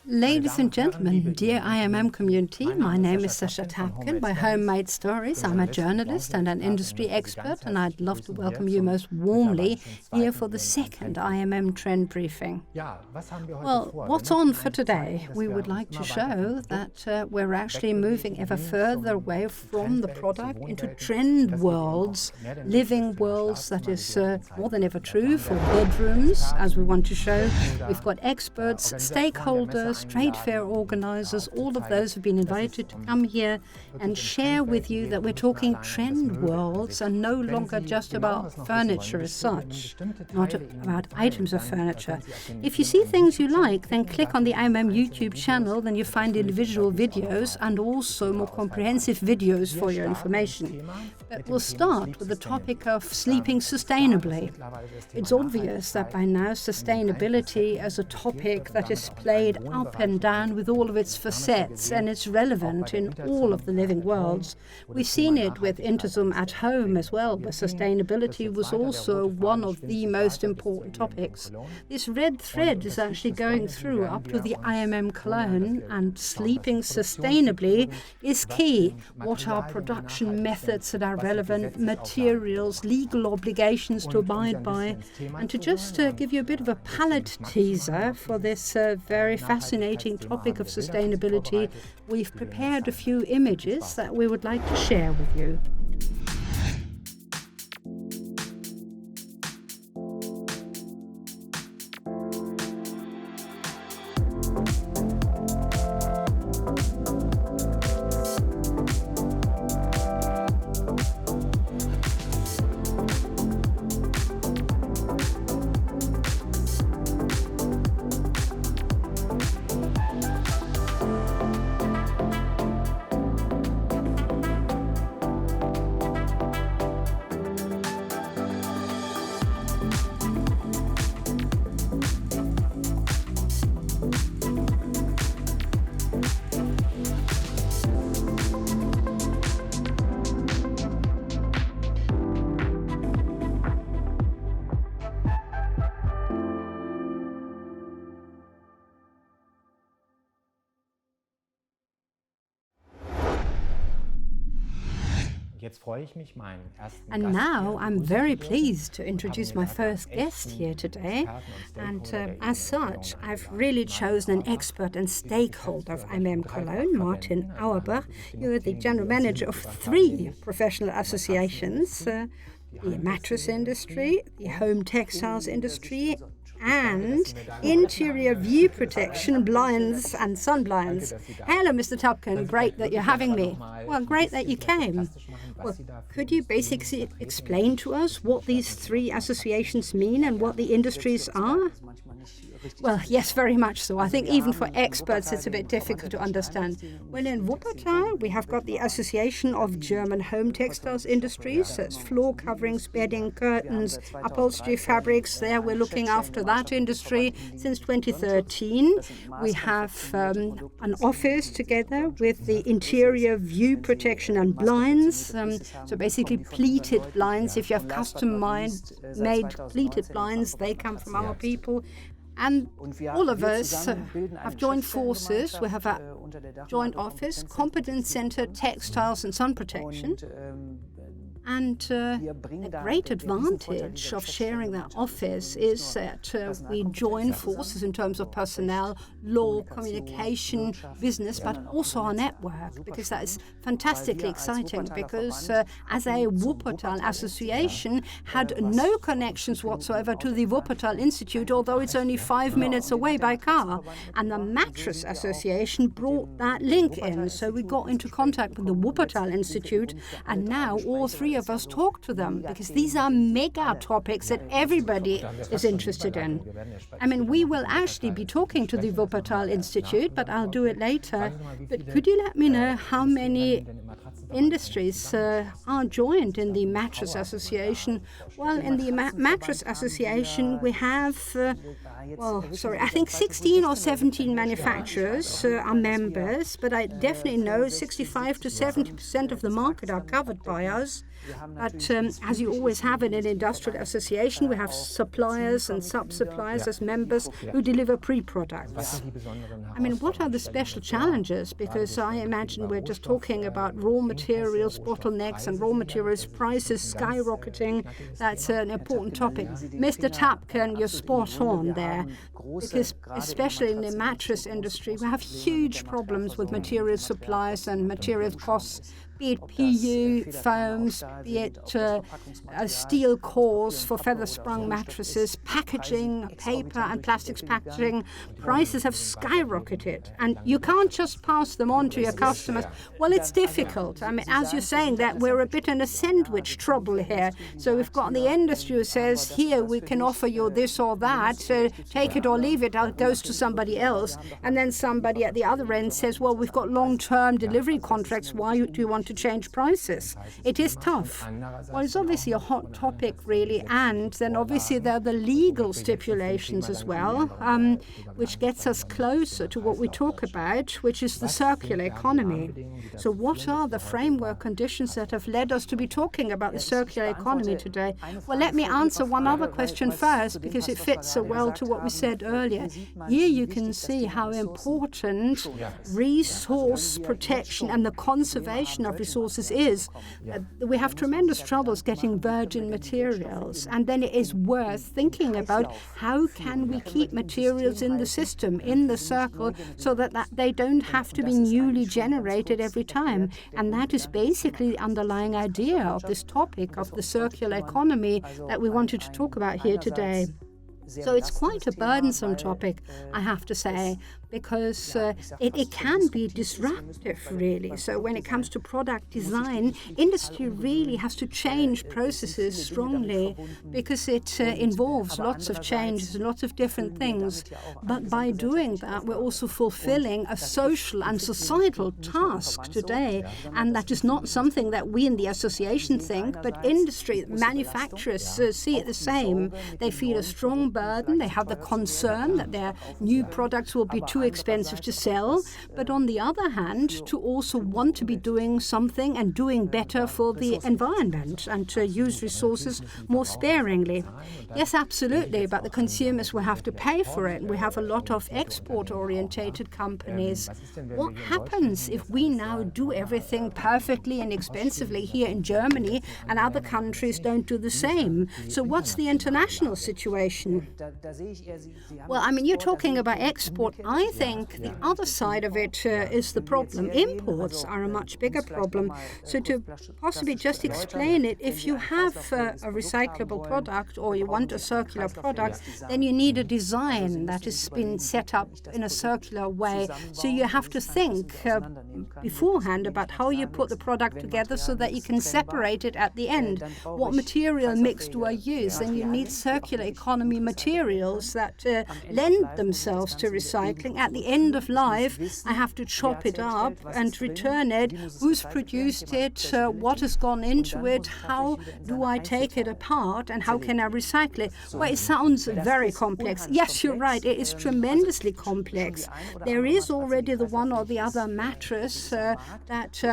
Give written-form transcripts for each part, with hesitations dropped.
Ladies and gentlemen, dear IMM community, my name is Sasha Tapkin. By Homemade Stories, I'm a journalist and an industry expert, and I'd love to welcome you most warmly here for the second IMM Trend Briefing. Well, what's on for today? We would like to show that we're actually moving ever further away from the product into trend worlds, living worlds that is more than ever true for bedrooms, as we want to show. We've got experts, stakeholders, trade fair organizers, all of those have been invited to come here and share with you that we're talking trend worlds and no longer just about furniture as such, not about items of furniture. If you see things you like, then click on the IMM YouTube channel, then you find individual videos and also more comprehensive videos for your information. But we'll start with the topic of sleeping sustainably. It's obvious that by now sustainability as a topic that is played up and down with all of its facets, and it's relevant in all of the living worlds. We've seen it with Interzum at home as well, where sustainability was also one of the most important topics. This red thread is actually going through up to the IMM cologne, and sleeping sustainably is key. What are production methods that are relevant, materials, legal obligations to abide by, and to just give you a bit of a palette teaser for this very fascinating topic of sustainability, we've prepared a few images that we would like to share with you. And now I'm very pleased to introduce my first guest here today. And as such, I've really chosen an expert and stakeholder of IMM Cologne, Martin Auerbach. You're the general manager of 3 professional associations, the mattress industry, the home textiles industry, and interior view protection, blinds and sun blinds. Hello, Mr. Tapkin. Great that you're having me. Well, great that you came. Well, could you basically explain to us what these 3 associations mean and what the industries are? Well, yes, very much so. I think even for experts it's a bit difficult to understand. Well, in Wuppertal we have got the Association of German Home Textiles Industries. That's floor coverings, bedding, curtains, upholstery fabrics. There we're looking after that industry since 2013. We have an office together with the interior view protection and blinds. So basically pleated blinds. If you have custom-made pleated blinds, they come from our people. And all of us have joined forces. We have a joint office, Competence Center, Textiles and Sun Protection. And a great advantage of sharing that office is that we join forces in terms of personnel, law, communication, business, but also our network, because that is fantastically exciting, because as a Wuppertal association had no connections whatsoever to the Wuppertal Institute, although it's only 5 minutes away by car. And the Mattress Association brought that link in, so we got into contact with the Wuppertal Institute, and now all 3 of us talk to them, because these are mega topics that everybody is interested in. I mean, we will actually be talking to the Wuppertal Institute, but I'll do it later. But could you let me know how many industries are joined in the Mattress Association. Well, in the Mattress Association, we have, I think 16 or 17 manufacturers are members, but I definitely know 65 to 70% of the market are covered by us. But as you always have in an industrial association, we have suppliers and sub-suppliers as members who deliver pre-products. I mean, what are the special challenges? Because I imagine we're just talking about raw materials, bottlenecks, and raw materials prices skyrocketing. That's an important topic. Mr. Tapken, you're spot on there. Because especially in the mattress industry, we have huge problems with material supplies and material costs, be it PU foams, be it steel cores for feather-sprung mattresses, packaging, paper and plastics packaging. Prices have skyrocketed, and you can't just pass them on to your customers. Well, it's difficult. I mean, as you're saying that, we're a bit in a sandwich trouble here. So we've got the industry who says, here, we can offer you this or that, take it or leave it, it goes to somebody else. And then somebody at the other end says, well, we've got long-term delivery contracts, why do you want to change prices? It is tough. Well, it's obviously a hot topic, really, and then obviously there are the legal stipulations as well, which gets us closer to what we talk about, which is the circular economy. So what are the framework conditions that have led us to be talking about the circular economy today? Well, let me answer one other question first, because it fits so well to what we said earlier. Here you can see how important resource protection and the conservation of resources is. We have tremendous troubles getting virgin materials, and then it is worth thinking about how can we keep materials in the system, in the circle, so that they don't have to be newly generated every time. And that is basically the underlying idea of this topic of the circular economy that we wanted to talk about here today. So it's quite a burdensome topic, I have to say, because it can be disruptive, really. So when it comes to product design, industry really has to change processes strongly, because it involves lots of changes, lots of different things. But by doing that, we're also fulfilling a social and societal task today, and that is not something that we in the association think, but industry, manufacturers see it the same. They feel a strong burden. They have the concern that their new products will be too expensive to sell, but on the other hand, to also want to be doing something and doing better for the environment and to use resources more sparingly. Yes, absolutely, but the consumers will have to pay for it. We have a lot of export-orientated companies. What happens if we now do everything perfectly and inexpensively here in Germany and other countries don't do the same? So what's the international situation? Well, I mean, you're talking about export. I think the other side of it is the problem. Imports are a much bigger problem. So to possibly just explain it, if you have a recyclable product or you want a circular product, then you need a design that has been set up in a circular way. So you have to think beforehand about how you put the product together so that you can separate it at the end. What material mix do I use? Then you need circular economy materials that lend themselves to recycling. At the end of life, I have to chop it up and return it. Who's produced it? What has gone into it? How do I take it apart? And how can I recycle it? Well, it sounds very complex. Yes, you're right. It is tremendously complex. There is already the one or the other mattress that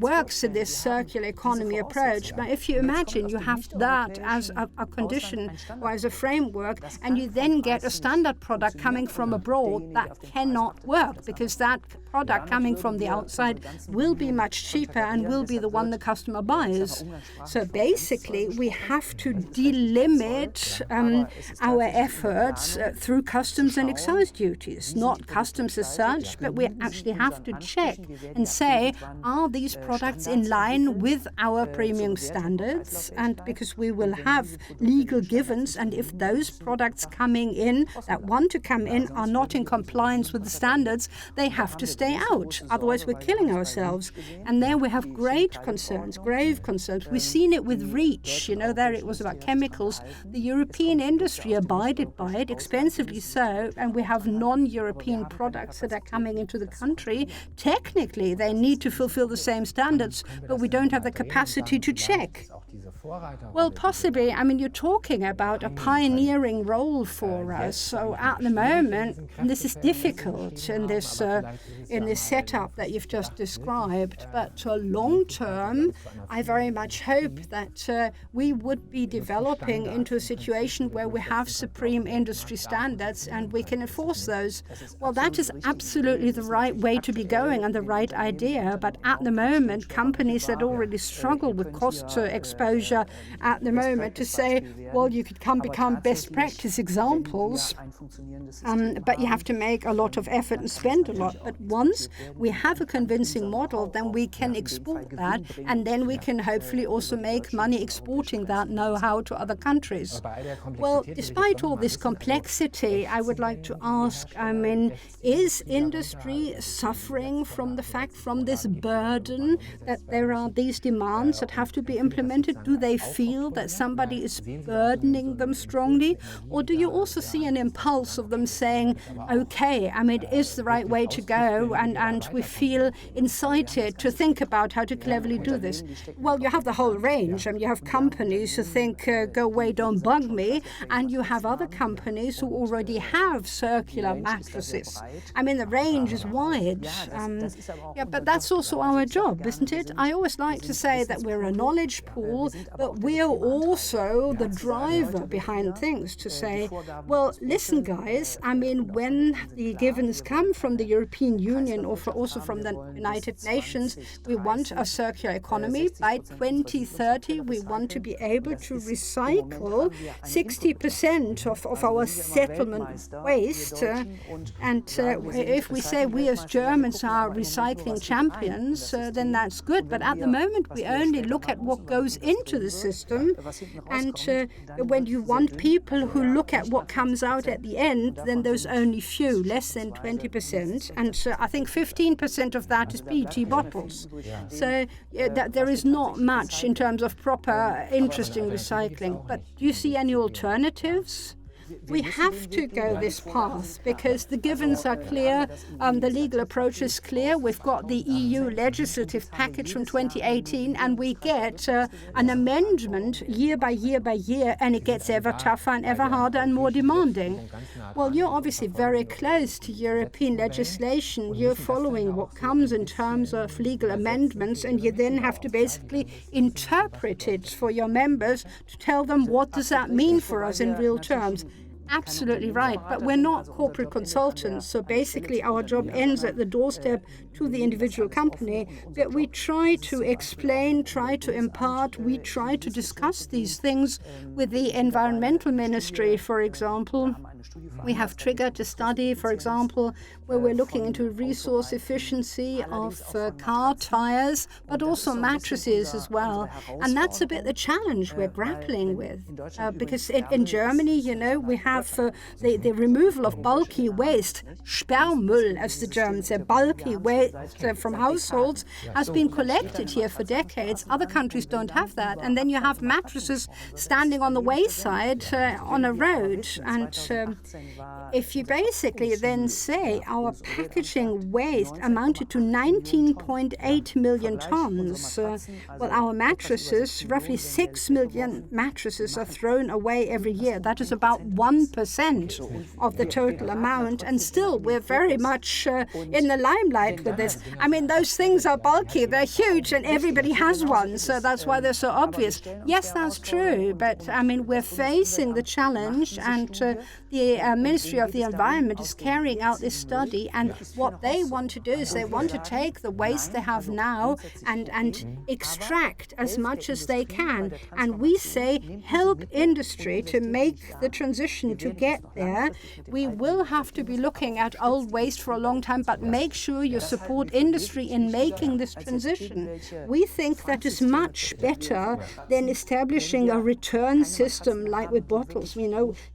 works in this circular economy approach. But if you imagine you have that as a condition or as a framework, and you then get a standard product coming from abroad, that cannot work, because that product coming from the outside will be much cheaper and will be the one the customer buys. So basically, we have to delimit our efforts through customs and excise duties. Not customs as such, but we actually have to check and say, are these products in line with our premium standards? And because we will have legal givens, and if those products coming in that want to come in are not in compliance with the standards, they have to stay stay out. Otherwise, we're killing ourselves. And there we have great concerns, grave concerns. We've seen it with REACH. There it was about chemicals. The European industry abided by it, expensively so, and we have non-European products that are coming into the country. Technically, they need to fulfill the same standards, but we don't have the capacity to check. Well, possibly. You're talking about a pioneering role for us. So at the moment, this is difficult in this setup that you've just described. But long term, I very much hope that we would be developing into a situation where we have supreme industry standards and we can enforce those. Well, that is absolutely the right way to be going and the right idea. But at the moment, companies that already struggle with cost exposure at the moment to say, well, you could become best practice examples, but you have to make a lot of effort and spend a lot. But once we have a convincing model, then we can export that, and then we can hopefully also make money exporting that know-how to other countries. Well, despite all this complexity, I would like to ask, is industry suffering from this burden that there are these demands that have to be implemented? Do they feel that somebody is burdening them strongly? Or do you also see an impulse of them saying, okay, it is the right way to go, and we feel incited to think about how to cleverly do this? Well, you have the whole range. You have companies who think, go away, don't bug me, and you have other companies who already have circular mattresses. The range is wide. But that's also our job, isn't it? I always like to say that we're a knowledge pool, but we're also the driver behind things to say, well, listen, guys, when the givens come from the European Union or also from the United Nations, we want a circular economy. By 2030, we want to be able to recycle 60% of our settlement waste. And if we say we as Germans are recycling champions, then that's good. But at the moment, we only look at what goes into the system. And when you want people who look at what comes out at the end, then there's only few, less than 20%. And I think 15% of that is PET bottles. So there is not much in terms of proper, interesting recycling. But do you see any alternatives? We have to go this path because the givens are clear, the legal approach is clear. We've got the EU legislative package from 2018, and we get an amendment year by year by year, and it gets ever tougher and ever harder and more demanding. Well, you're obviously very close to European legislation. You're following what comes in terms of legal amendments, and you then have to basically interpret it for your members to tell them what does that mean for us in real terms. Absolutely right, but we're not corporate consultants, so basically our job ends at the doorstep to the individual company, but we try to explain, try to impart, we try to discuss these things with the environmental ministry, for example. We have triggered a study, for example, where we're looking into resource efficiency of car tires, but also mattresses as well. And that's a bit the challenge we're grappling with, because in Germany, we have the removal of bulky waste, Sperrmüll, as the Germans say, bulky waste from households, has been collected here for decades. Other countries don't have that. And then you have mattresses standing on the wayside on a road. And if you basically then say our packaging waste amounted to 19.8 million tons, well, our mattresses, roughly 6 million mattresses are thrown away every year. That is about 1% of the total amount, and still we're very much in the limelight with this. Those things are bulky, they're huge, and everybody has one, so that's why they're so obvious. Yes, that's true, but we're facing the challenge, and the Ministry of the Environment is carrying out this study, and what they want to do is they want to take the waste they have now and extract as much as they can. And we say, help industry to make the transition to get there. We will have to be looking at old waste for a long time, but make sure you support industry in making this transition. We think that is much better than establishing a return system like with bottles.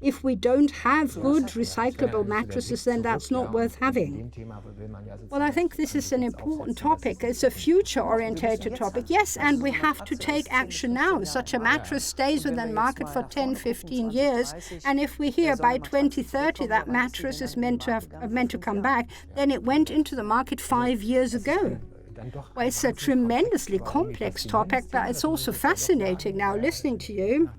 If we don't have have good recyclable mattresses, then that's not worth having. Well, I think this is an important topic. It's a future-orientated topic. Yes, and we have to take action now. Such a mattress stays within the market for 10, 15 years. And if we hear by 2030 that mattress is meant to come back, then it went into the market 5 years ago. Well, it's a tremendously complex topic, but it's also fascinating now listening to you.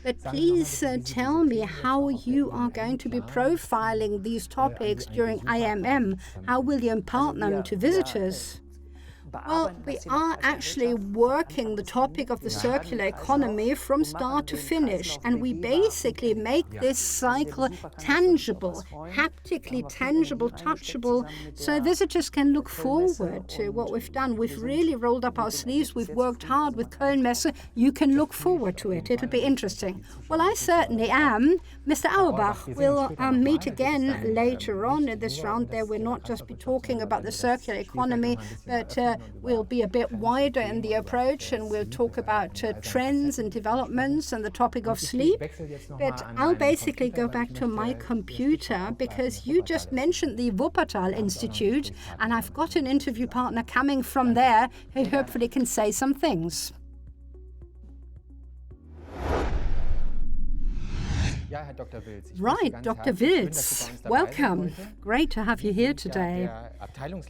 But please tell me how you are going to be profiling these topics during IMM. How will you impart them to visitors? Well, we are actually working the topic of the circular economy from start to finish, and we basically make this cycle tangible, haptically tangible, touchable, so visitors can look forward to what we've done. We've really rolled up our sleeves. We've worked hard with Köln Messe. You can look forward to it. It'll be interesting. Well, I certainly am. Mr. Auerbach will meet again later on in this round. There we'll not just be talking about the circular economy, but we'll be a bit wider in the approach, and we'll talk about trends and developments and the topic of sleep. But I'll basically go back to my computer because you just mentioned the Wuppertal Institute, and I've got an interview partner coming from there who hopefully can say some things. Right, Dr. Wilz, welcome. Great to have you here today.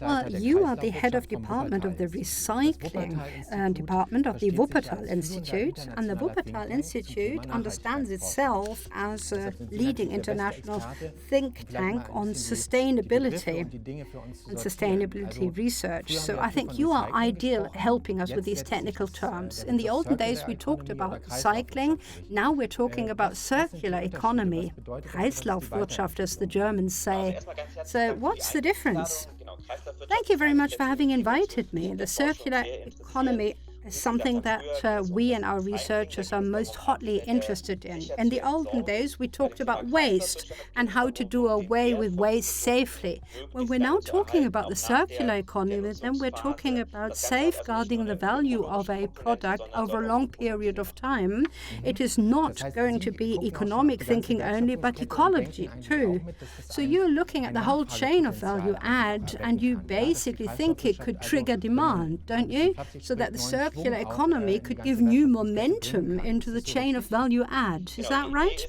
Well, you are the head of department of the recycling department of the Wuppertal Institute, and the Wuppertal Institute understands itself as a leading international think tank on sustainability and sustainability research. So I think you are ideal helping us with these technical terms. In the olden days, we talked about cycling. Now we're talking about circular economy, Kreislaufwirtschaft, as the Germans say. So what's the difference? Thank you very much for having invited me. The circular economy is something that we and our researchers are most hotly interested in. In the olden days, we talked about waste and how to do away with waste safely. When we're now talking about the circular economy, then we're talking about safeguarding the value of a product over a long period of time. It is not going to be economic thinking only, but ecology too. So you're looking at the whole chain of value add, and you basically think it could trigger demand, don't you? So that the circular economy could give new momentum into the chain of value add. Is that right?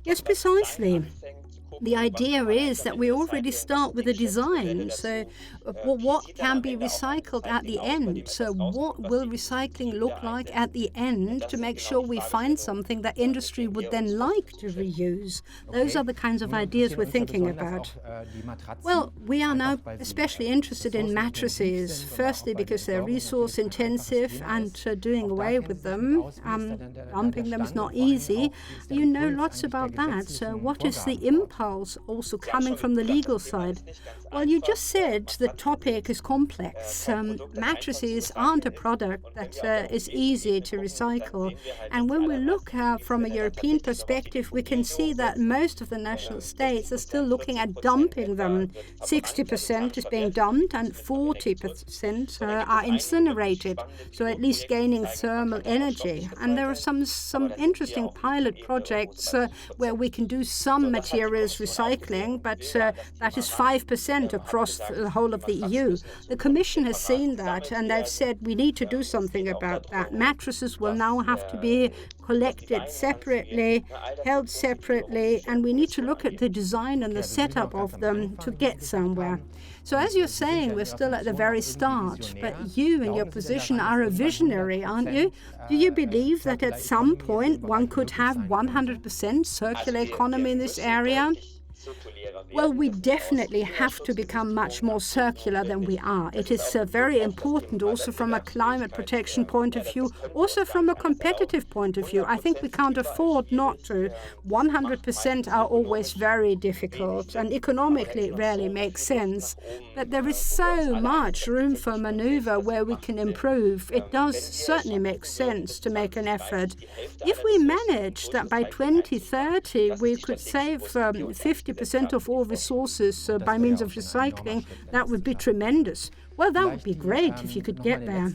Yes, precisely. The idea is that we already start with a design. So what can be recycled at the end? So what will recycling look like at the end to make sure we find something that industry would then like to reuse? Those are the kinds of ideas we're thinking about. Well, we are now especially interested in mattresses. Firstly, because they're resource intensive, and doing away with them, dumping them is not easy. You know lots about that. So what is the impulse also coming from the legal side? Well, you just said the topic is complex. Mattresses aren't a product that is easy to recycle. And when we look from a European perspective, we can see that most of the national states are still looking at dumping them. 60% is being dumped and 40% are incinerated, so at least gaining thermal energy. And there are some interesting pilot projects where we can do some materials recycling, but that is 5% across the whole of the EU. The Commission has seen that, and they've said we need to do something about that. Mattresses will now have to be collected separately, held separately, and we need to look at the design and the setup of them to get somewhere. So as you're saying, we're still at the very start, but you in your position are a visionary, aren't you? Do you believe that at some point one could have 100% circular economy in this area? Well, we definitely have to become much more circular than we are. It is very important also from a climate protection point of view, also from a competitive point of view. I think we can't afford not to. 100% are always very difficult, and economically it rarely makes sense. But there is so much room for maneuver where we can improve. It does certainly make sense to make an effort. If we manage that by 2030 we could save 50% of all resources by means of recycling, that would be tremendous. Well, that would be great if you could get there.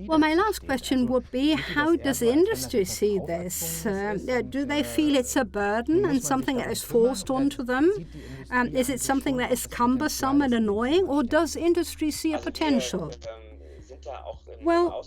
Well, my last question would be, how does the industry see this? Do they feel it's a burden and something that is forced onto them? Is it something that is cumbersome and annoying, or does industry see a potential? Well,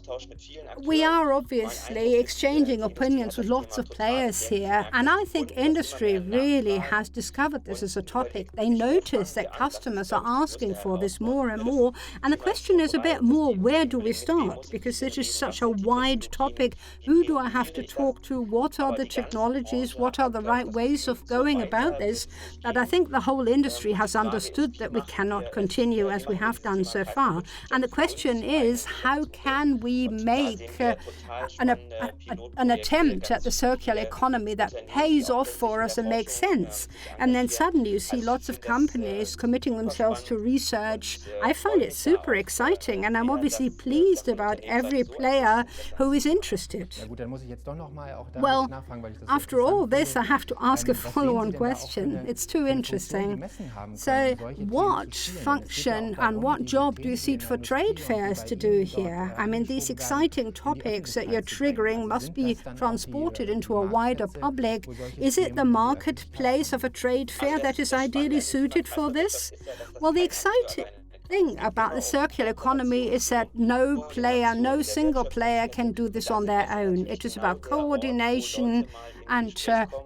we are obviously exchanging opinions with lots of players here, and I think industry really has discovered this as a topic. They notice that customers are asking for this more and more, and the question is a bit more, where do we start? Because this is such a wide topic. Who do I have to talk to? What are the technologies? What are the right ways of going about this? That I think the whole industry has understood that we cannot continue as we have done so far. And the question is, how can we make an attempt at the circular economy that pays off for us and makes sense? And then suddenly you see lots of companies committing themselves to research. I find it super exciting, and I'm obviously pleased about every player who is interested. Well, after all this, I have to ask a follow-on question. It's too interesting. So what function and what job do you see for trade fairs to do here? I mean, these exciting topics that you're triggering must be transported into a wider public. Is it the marketplace of a trade fair that is ideally suited for this? Well, the exciting thing about the circular economy is that no single player can do this on their own. It is about coordination and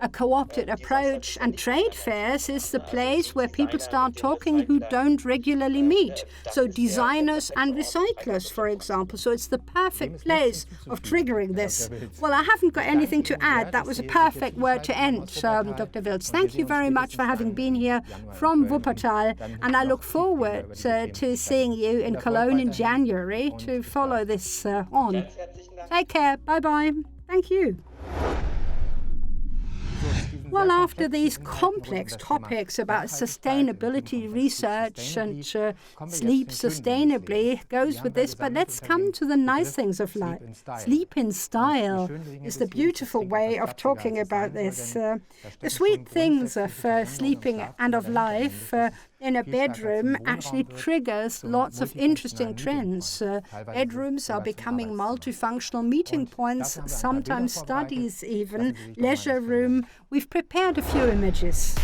a co-opted approach. And trade fairs is the place where people start talking who don't regularly meet. So designers and recyclers, for example. So it's the perfect place of triggering this. Well, I haven't got anything to add. That was a perfect word to end, Dr. Wilz. Thank you very much for having been here from Wuppertal. And I look forward to seeing you in Cologne in January to follow this on. Take care. Bye-bye. Thank you. Well, after these complex topics about sustainability research and sleep sustainably goes with this, but let's come to the nice things of life. Sleep in style is the beautiful way of talking about this. The sweet things of sleeping and of life in a bedroom actually triggers lots of interesting trends. Bedrooms are becoming multifunctional meeting points, sometimes studies even, leisure room. We've prepared a few images.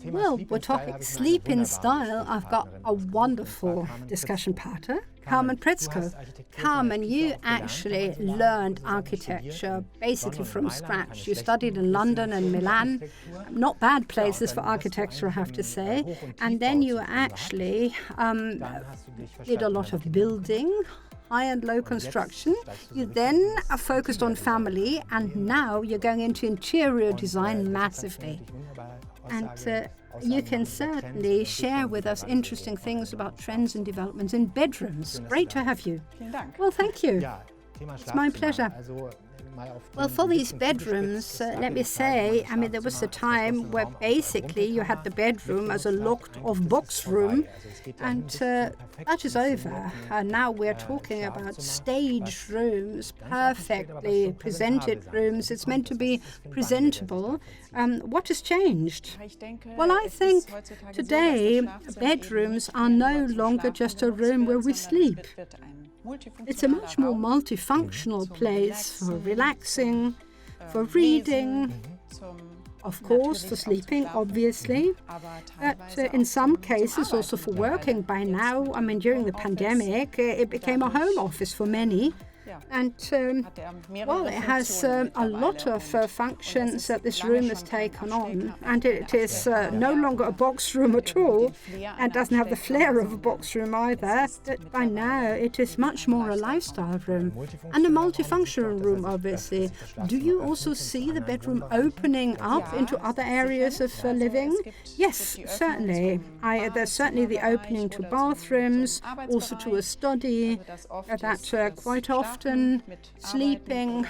Well, we're talking sleep in style. I've got a wonderful discussion partner, Carmen Pretzko. Carmen, you actually learned architecture basically from scratch. You studied in London and Milan. Not bad places for architecture, I have to say. And then you actually did a lot of building, high and low construction. You then are focused on family, and now you're going into interior design massively. And you can certainly share with us interesting things about trends and developments in bedrooms. Great to have you. Well, thank you. It's my pleasure. Well, for these bedrooms, let me say, I mean, there was a time where basically you had the bedroom as a locked-off box room, and that is over. Now we're talking about staged rooms, perfectly presented rooms. It's meant to be presentable. What has changed? Well, I think today bedrooms are no longer just a room where we sleep. It's a much more multifunctional place for relaxing, for reading, of course, for sleeping, obviously. But in some cases, also for working by now, I mean, during the pandemic, it became a home office for many. And, well, it has a lot of functions that this room has taken on. And it is no longer a box room at all, and doesn't have the flair of a box room either. But by now, it is much more a lifestyle room and a multifunctional room, obviously. Do you also see the bedroom opening up into other areas of living? Yes, certainly. There's certainly the opening to bathrooms, also to a study, that quite often sleeping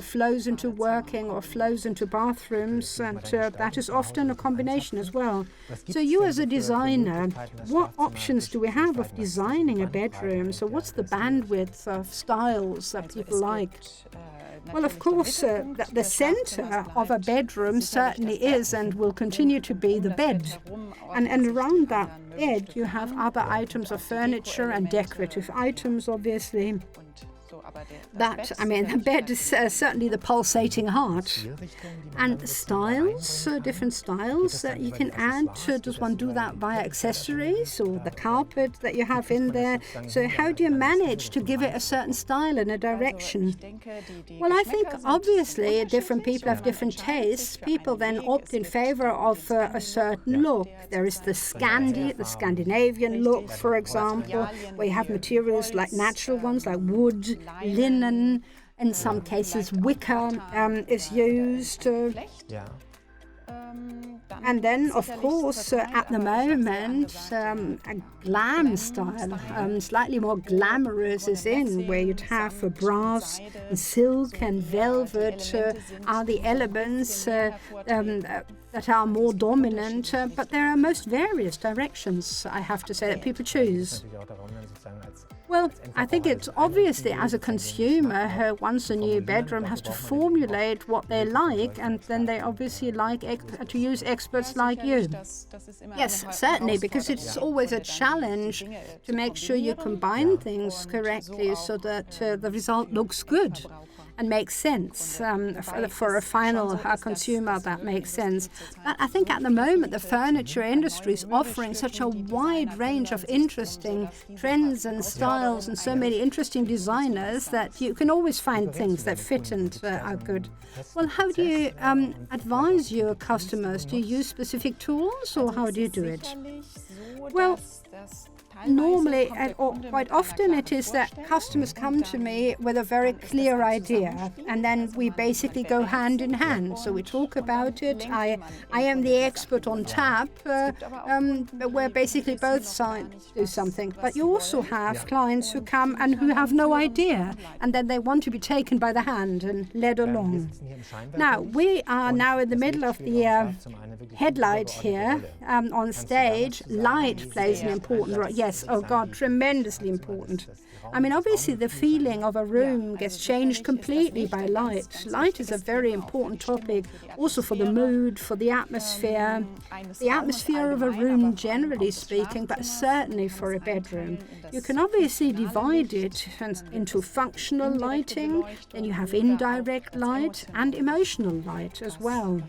flows into working or flows into bathrooms, and that is often a combination as well. So you as a designer, what options do we have of designing a bedroom? So what's the bandwidth of styles that people like? Well, of course, the center of a bedroom certainly is and will continue to be the bed. And around that bed, you have other items of furniture and decorative items, obviously. But, I mean, the bed is certainly the pulsating heart. And the styles, different styles that you can add. Does one do that via accessories or the carpet that you have in there? So how do you manage to give it a certain style and a direction? Well, I think obviously different people have different tastes. People then opt in favor of a certain look. There is the Scandinavian look, for example, where you have materials like natural ones, like wood, linen, in some cases wicker is used. And then, of course, at the moment, a glam style, slightly more glamorous is in, where you'd have brass and silk and velvet are the elements that are more dominant, but there are most various directions, I have to say, that people choose. Well, I think it's obviously, as a consumer, once a new bedroom has to formulate what they like, and then they obviously like to use experts like you. Yes, certainly, because it's always a challenge to make sure you combine things correctly so that the result looks good and makes sense for a final consumer. That makes sense. But I think at the moment the furniture industry is offering such a wide range of interesting trends and styles and so many interesting designers that you can always find things that fit and are good. Well, how do you advise your customers? Do you use specific tools or how do you do it? Well, normally, or quite often, it is that customers come to me with a very clear idea, and then we basically go hand in hand. So we talk about it. I am the expert on tap, where basically both sides do something. But you also have clients who come and who have no idea, and then they want to be taken by the hand and led along. Now, we are now in the middle of the headlight here on stage. Light plays an important role. Yes, oh God, tremendously important. I mean, obviously the feeling of a room gets changed completely by light. Light is a very important topic, also for the mood, for the atmosphere of a room generally speaking, but certainly for a bedroom. You can obviously divide it into functional lighting, then you have indirect light and emotional light as well.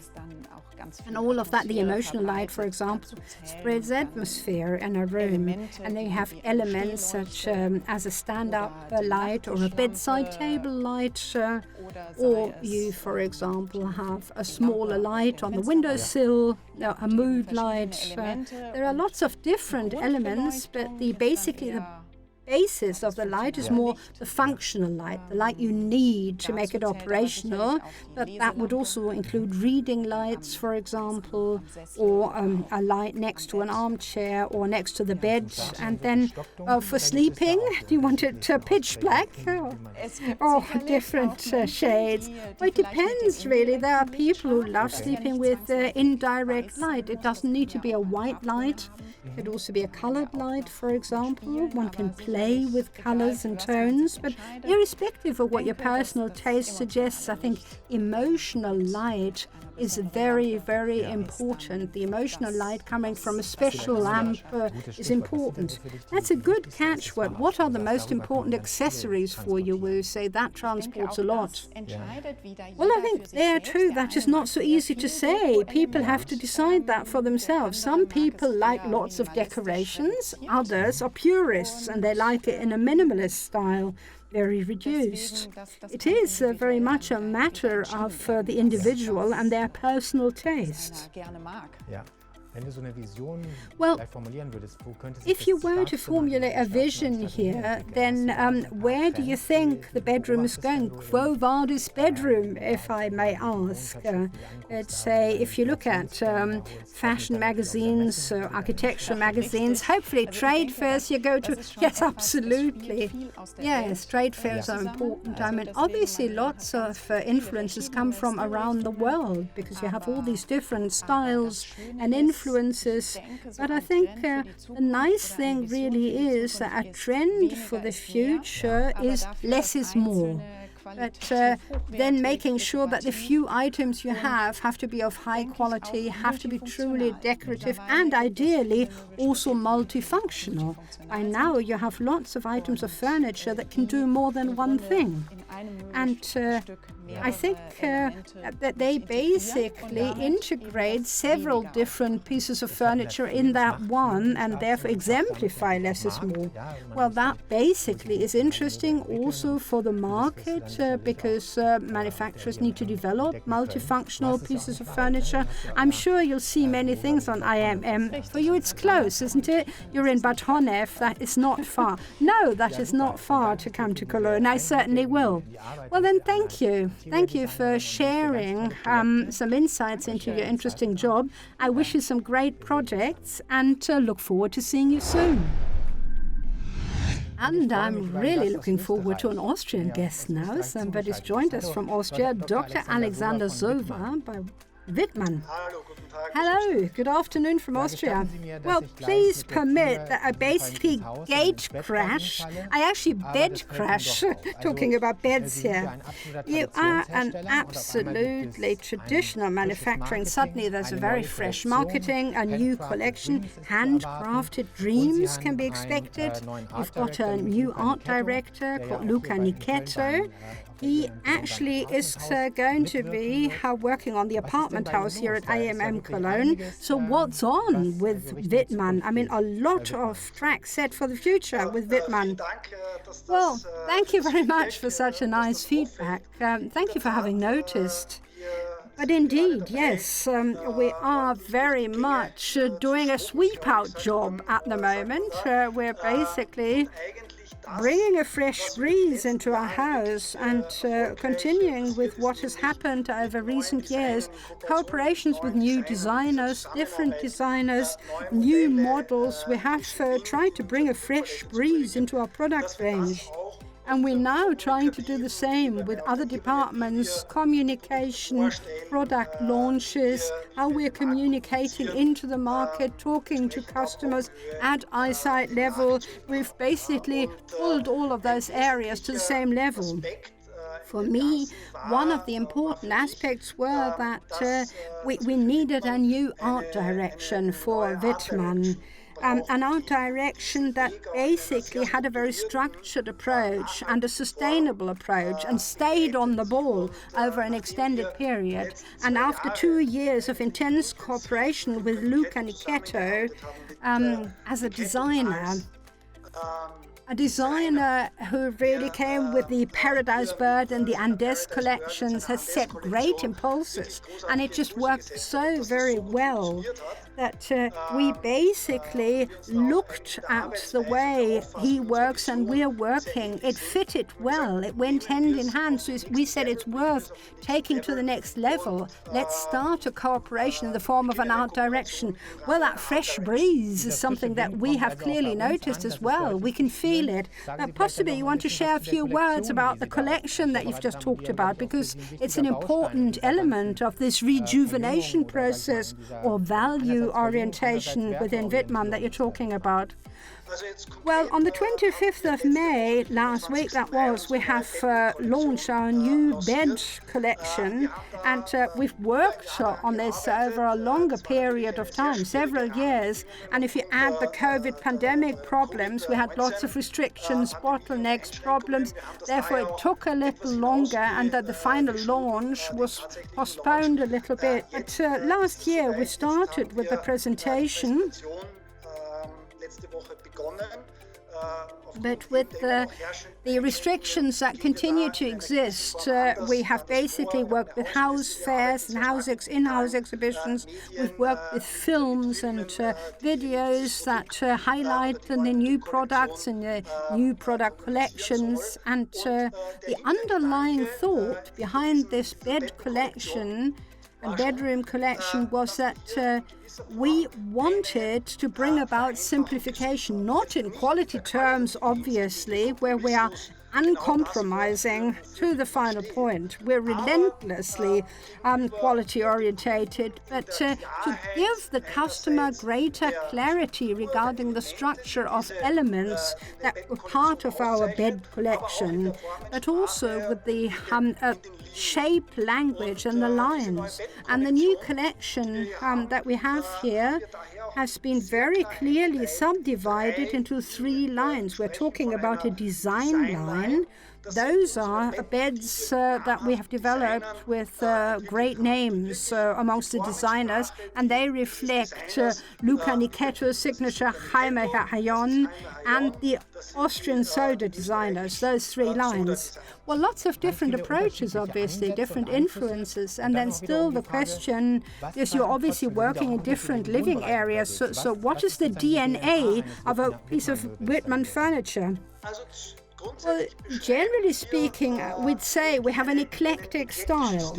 And all of that, the emotional light, for example, spreads atmosphere in a room. And then you have elements such as a stand-up light or a bedside table light, or you, for example, have a smaller light on the windowsill, a mood light. There are lots of different elements, but the basis of the light is more the functional light, the light you need to make it operational, but that would also include reading lights, for example, or a light next to an armchair or next to the bed. And then for sleeping, do you want it pitch black? Oh, different shades. Well, it depends, really. There are people who love sleeping with indirect light. It doesn't need to be a white light. It could also be a colored light, for example. One can play with colors and tones, but irrespective of what your personal taste suggests, I think emotional light is very, very important. The emotional light coming from a special lamp is important. That's a good catchword. What are the most important accessories for you? Will you say that transports a lot? Well, I think there too, that is not so easy to say. People have to decide that for themselves. Some people like lots of decorations, others are purists and they like it in a minimalist style, very reduced. It is very much a matter of the individual and their personal taste. Well, if you were to formulate a vision here, then where do you think the bedroom is going? Quo vadis bedroom, if I may ask? Let's say, if you look at fashion magazines, architecture magazines, hopefully trade fairs you go to. Yes, absolutely. Yes, trade fairs are important. I mean, obviously lots of influences come from around the world because you have all these different styles and influences. But I think the nice thing really is that a trend for the future is less is more. But then making sure that the few items you have to be of high quality, have to be truly decorative, and ideally also multifunctional. By now you have lots of items of furniture that can do more than one thing. And I think that they basically integrate several different pieces of furniture in that one and therefore exemplify less is more. Well, that basically is interesting also for the market because manufacturers need to develop multifunctional pieces of furniture. I'm sure you'll see many things on IMM. For you it's close, isn't it? You're in Bad Honnef, that is not far. No, that is not far to come to Cologne. I certainly will. Well then, thank you. Thank you for sharing some insights into your interesting job. I wish you some great projects and look forward to seeing you soon. And I'm really looking forward to an Austrian guest now. Somebody's joined us from Austria, Dr. Alexander Silva by Wittmann. Hello, good afternoon from Austria. Well, please permit that I basically gate crash. I actually bed crash, talking about beds here. You are an absolutely traditional manufacturing. Suddenly there's a very fresh marketing, a new collection, handcrafted dreams can be expected. You've got a new art director called Luca Nichetto. He actually is going to be working on the apartment house here at IMM Cologne. So what's on with Wittmann? I mean, a lot of tracks set for the future with Wittmann. Well, thank you very much for such a nice feedback. Thank you for having noticed. But indeed, yes, we are very much doing a sweep-out job at the moment. We're basically bringing a fresh breeze into our house and continuing with what has happened over recent years, cooperations with new designers, different designers, new models. We have tried to bring a fresh breeze into our product range. And we're now trying to do the same with other departments, communication, product launches, how we're communicating into the market, talking to customers at eyesight level. We've basically pulled all of those areas to the same level. For me, one of the important aspects were that we needed a new art direction for Wittmann. An art direction that basically had a very structured approach and a sustainable approach and stayed on the ball over an extended period. And after 2 years of intense cooperation with Luca Nichetto as a designer who really came with the Paradise Bird and the Andes collections, has set great impulses, and it just worked so very well that we basically looked at the way he works and we're working. It fitted well. It went hand in hand. So we said it's worth taking to the next level. Let's start a cooperation in the form of an art direction. Well, that fresh breeze is something that we have clearly noticed as well. We can feel it. Possibly you want to share a few words about the collection that you've just talked about, because it's an important element of this rejuvenation process or value orientation within Wittmann that you're talking about. Well, on the 25th of May, last week we have launched our new bed collection, and we've worked on this over a longer period of time, several years. And if you add the COVID pandemic problems, we had lots of restrictions, bottlenecks, problems. Therefore, it took a little longer, and the final launch was postponed a little bit. But last year, we started with the presentation. But with the restrictions that continue to exist, we have basically worked with house fairs and in-house exhibitions. We've worked with films and videos that highlight the new products and the new product collections. And the underlying thought behind this bed collection and bedroom collection was that we wanted to bring about simplification, not in quality terms, obviously, where we are uncompromising to the final point. We're relentlessly quality orientated, but to give the customer greater clarity regarding the structure of elements that were part of our bed collection, but also with the shape, language, and the lines. And the new collection that we have here has been very clearly subdivided into 3 lines. We're talking about a design line. Those are beds that we have developed with great names amongst the designers, and they reflect Luca Nichetto's signature Jaime Hayon and the Austrian soda designers, those 3 lines. Well, lots of different approaches, obviously, different influences, and then still the question is you're obviously working in different living areas, so what is the DNA of a piece of Wittmann furniture? Well, generally speaking, we'd say we have an eclectic style.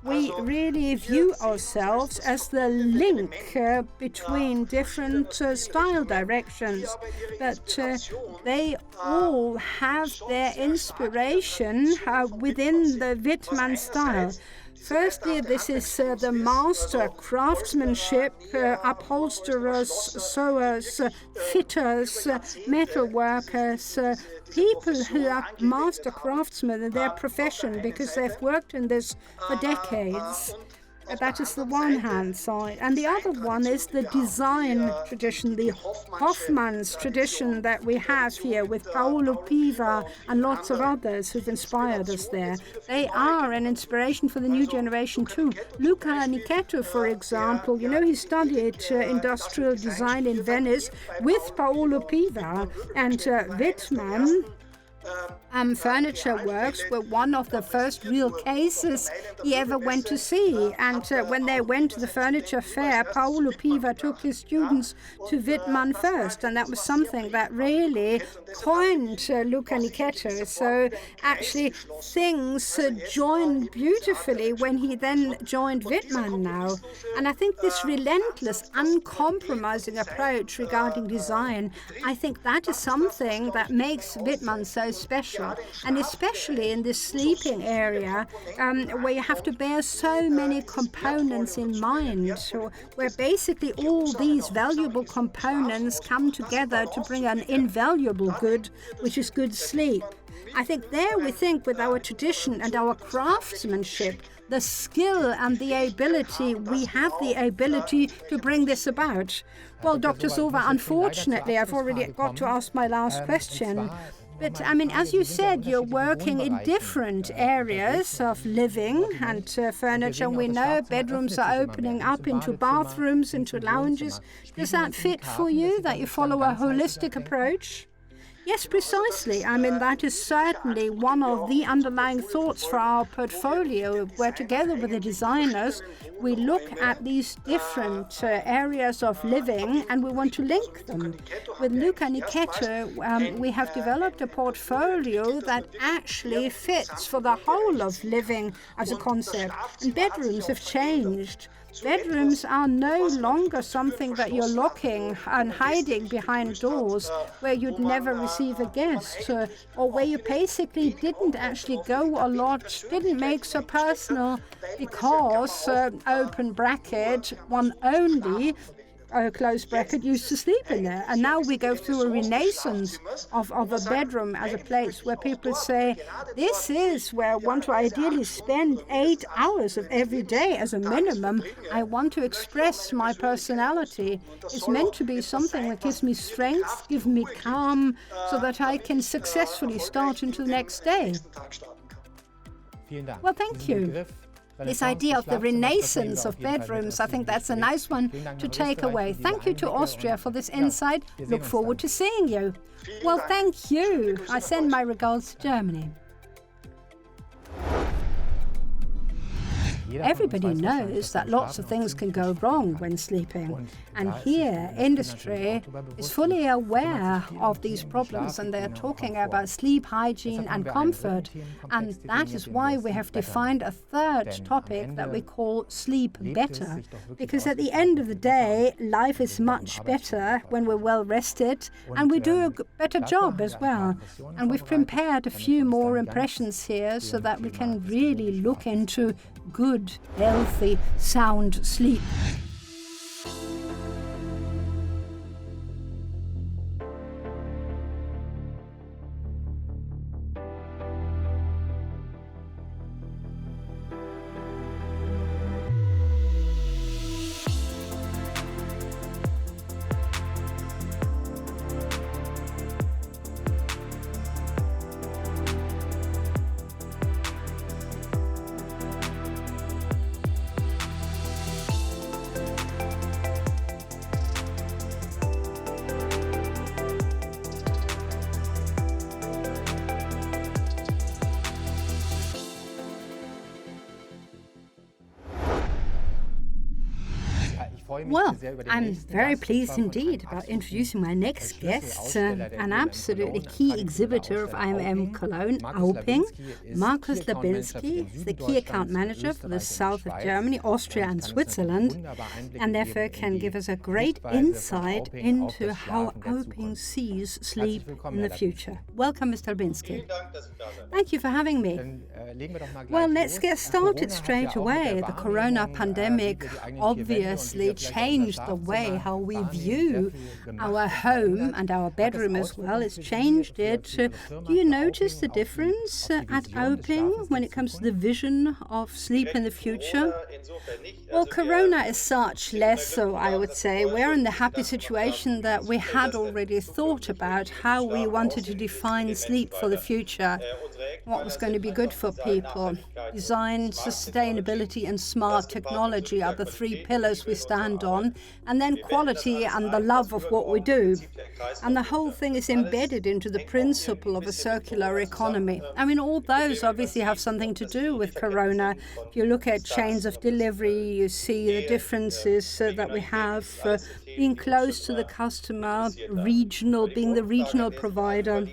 We really view ourselves as the link between different style directions, but they all have their inspiration within the Wittmann style. Firstly, this is the master craftsmanship, upholsterers, sewers, fitters, metal workers, people who are master craftsmen in their profession because they've worked in this for decades. That is the one hand side. And the other one is the design tradition, the Hoffmann's tradition that we have here with Paolo Piva and lots of others who've inspired us there. They are an inspiration for the new generation too. Luca Nichetto, for example, he studied industrial design in Venice with Paolo Piva, and Wittmann Furniture Works were one of the first real cases he ever went to see. And when they went to the furniture fair, Paolo Piva took his students to Wittmann first. And that was something that really coined Luca Nichetto. So actually things joined beautifully when he then joined Wittmann now. And I think this relentless, uncompromising approach regarding design, I think that is something that makes Wittmann so special. And especially in this sleeping area, where you have to bear so many components in mind, where basically all these valuable components come together to bring an invaluable good, which is good sleep. I think there we think with our tradition and our craftsmanship, the skill and the ability, we have the ability to bring this about. Well, Dr. Silva, unfortunately, I've already got to ask my last question. But, as you said, you're working in different areas of living and furniture. We know bedrooms are opening up into bathrooms, into lounges. Does that fit for you, that you follow a holistic approach? Yes, precisely. That is certainly one of the underlying thoughts for our portfolio, where together with the designers, we look at these different areas of living and we want to link them. With Luca Nichetto, we have developed a portfolio that actually fits for the whole of living as a concept. And bedrooms have changed. Bedrooms are no longer something that you're locking and hiding behind doors where you'd never receive a guest, or where you basically didn't actually go a lot, didn't make so personal because, open bracket, one only close bracket, used to sleep in there. And now we go through a renaissance of a bedroom as a place where people say, this is where I want to ideally spend 8 hours of every day as a minimum. I want to express my personality. It's meant to be something that gives me strength, gives me calm, so that I can successfully start into the next day. Well, thank you. This idea of the renaissance of bedrooms, I think that's a nice one to take away. Thank you to Austria for this insight. Look forward to seeing you. Well, thank you. I send my regards to Germany. Everybody knows that lots of things can go wrong when sleeping. And here, industry is fully aware of these problems, and they're talking about sleep hygiene and comfort. And that is why we have defined a third topic that we call sleep better. Because at the end of the day, life is much better when we're well rested, and we do a better job as well. And we've prepared a few more impressions here so that we can really look into good, healthy, sound sleep. Well, I'm very pleased indeed about introducing my next guest, an absolutely key exhibitor of IMM Cologne, Auping, Markus Labinski, the key account manager for the south of Germany, Austria and Switzerland, and therefore can give us a great insight into how Auping sees sleep in the future. Welcome, Mr. Labinski. Thank you for having me. Well, let's get started straight away. The corona pandemic obviously changed the way how we view our home and our bedroom as well. It's changed it. Do you notice the difference at Auping when it comes to the vision of sleep in the future? Well, corona is such less so, I would say. We're in the happy situation that we had already thought about how we wanted to define sleep for the future, what was going to be good for people. Design, sustainability and smart technology are the three pillars we stand on, and then quality and the love of what we do. And the whole thing is embedded into the principle of a circular economy. I mean, all those obviously have something to do with corona. If you look at chains of delivery, you see the differences that we have, being close to the customer, regional, being the regional provider.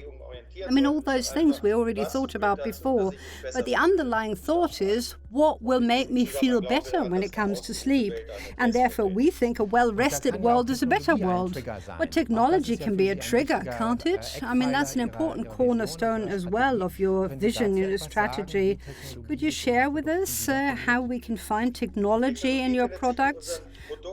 I mean, all those things we already thought about before, but the underlying thought is, what will make me feel better when it comes to sleep? And therefore, we think a well-rested world is a better world. But technology can be a trigger, can't it? I mean, that's an important cornerstone as well of your vision, your strategy. Could you share with us how we can find technology in your products?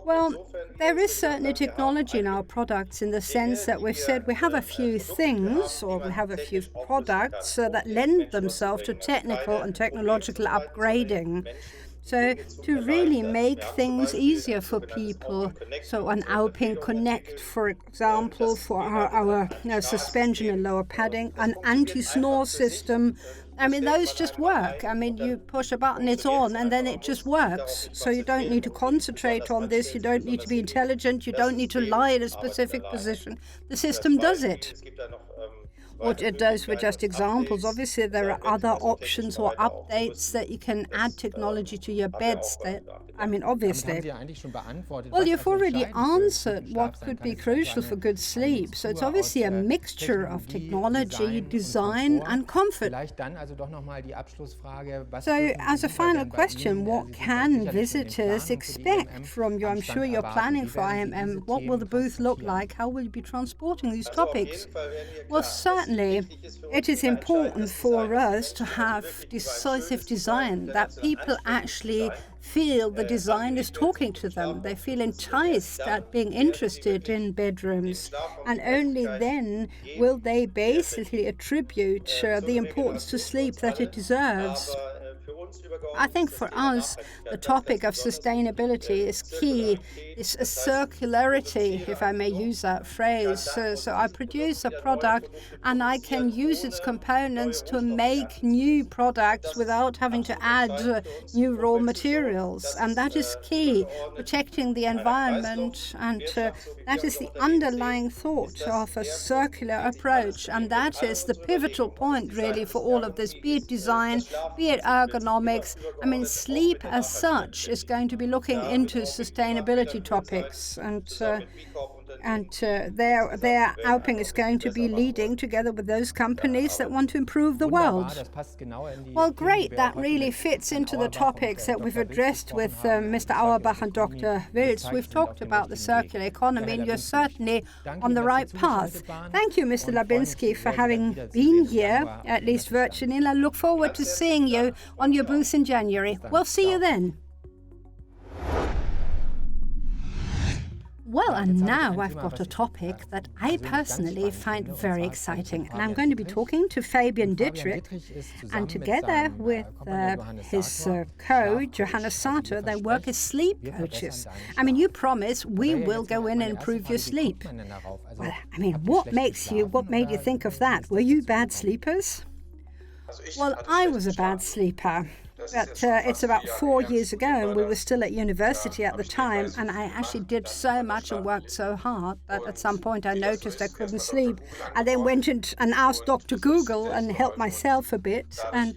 Well, there is certainly technology in our products in the sense that we've said we have a few things, or we have a few products that lend themselves to technical and technological upgrading. So to really make things easier for people, so an Auping Connect, for example, for our suspension and lower padding, an anti-snore system. I mean, those just work. I mean, you push a button, it's on, and then it just works. So you don't need to concentrate on this, you don't need to be intelligent, you don't need to lie in a specific position. The system does it. What it does were just examples. Obviously, there are other options or updates that you can add technology to your beds. Obviously. Well, you've already answered what could be crucial for good sleep. So it's obviously a mixture of technology, design, and comfort. So as a final question, what can visitors expect from you? I'm sure you're planning for IMM. What will the booth look like? How will you be transporting these topics? Well, certainly certainly, it is important for us to have decisive design, that people actually feel the design is talking to them. They feel enticed at being interested in bedrooms. And only then will they basically attribute the importance to sleep that it deserves. I think for us, the topic of sustainability is key. It's a circularity, if I may use that phrase. So I produce a product and I can use its components to make new products without having to add new raw materials. And that is key, protecting the environment. And that is the underlying thought of a circular approach. And that is the pivotal point, really, for all of this, be it design, be it ergonomics. I mean, sleep as such is going to be looking into sustainability topics, and their Alping is going to be leading together with those companies that want to improve the world. Well, great, that really fits into the topics that we've addressed with Mr. Auerbach and Dr. Wilz. We've talked about the circular economy, and you're certainly on the right path. Thank you, Mr. Labinski, for having been here, at least virtually, and I look forward to seeing you on your booth in January. We'll see you then. Well, and now I've got a topic that I personally find very exciting. And I'm going to be talking to Fabian Dittrich, and together with his Johannes Sater, they work as sleep coaches. I mean, you promise we will go in and improve your sleep. Well, I mean, what made you think of that? Were you bad sleepers? Well, I was a bad sleeper. But it's about 4 years ago, and we were still at university at the time, and I actually did so much and worked so hard that at some point I noticed I couldn't sleep. I then went and asked Dr. Google and helped myself a bit, and